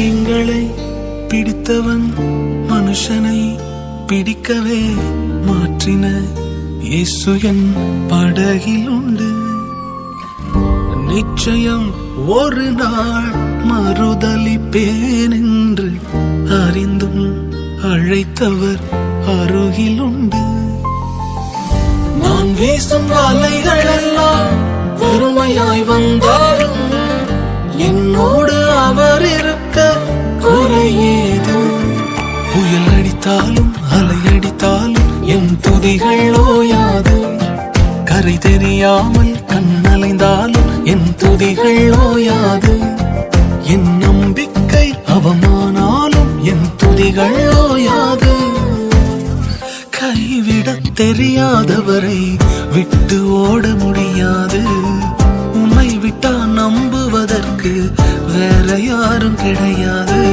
எங்களை பிடித்தவன் மனுஷனை பிடிக்கவே மாற்றின இயேசு என் படகில் உண்டு. நிச்சயம் ஒரு நாள் மறுதலிப்பேன் என்று அறிந்தும் அழைத்தவர் அருகில் உண்டு. நான் வீசும் வலைகள் எல்லாம் வெறுமையாய் வந்தாலும் என்னோடு அவர் இருக்க குறையேது. புயல் அடித்தாலும் அலை அடித்தாலும் என் துதிகள் ஓயாது. கரை தெரியாமல் கண்ணலைந்தாலும் என் துதிகள் ஓயாது. என் நம்பிக்கை அவமானாலும் என் துதிகள் ஓயாது. கைவிடத் தெரியாதவரை விட்டு ஓட முடியாது. உன்னை விட்டா நம்புவதற்கு வேற யாரும் கிடையாது.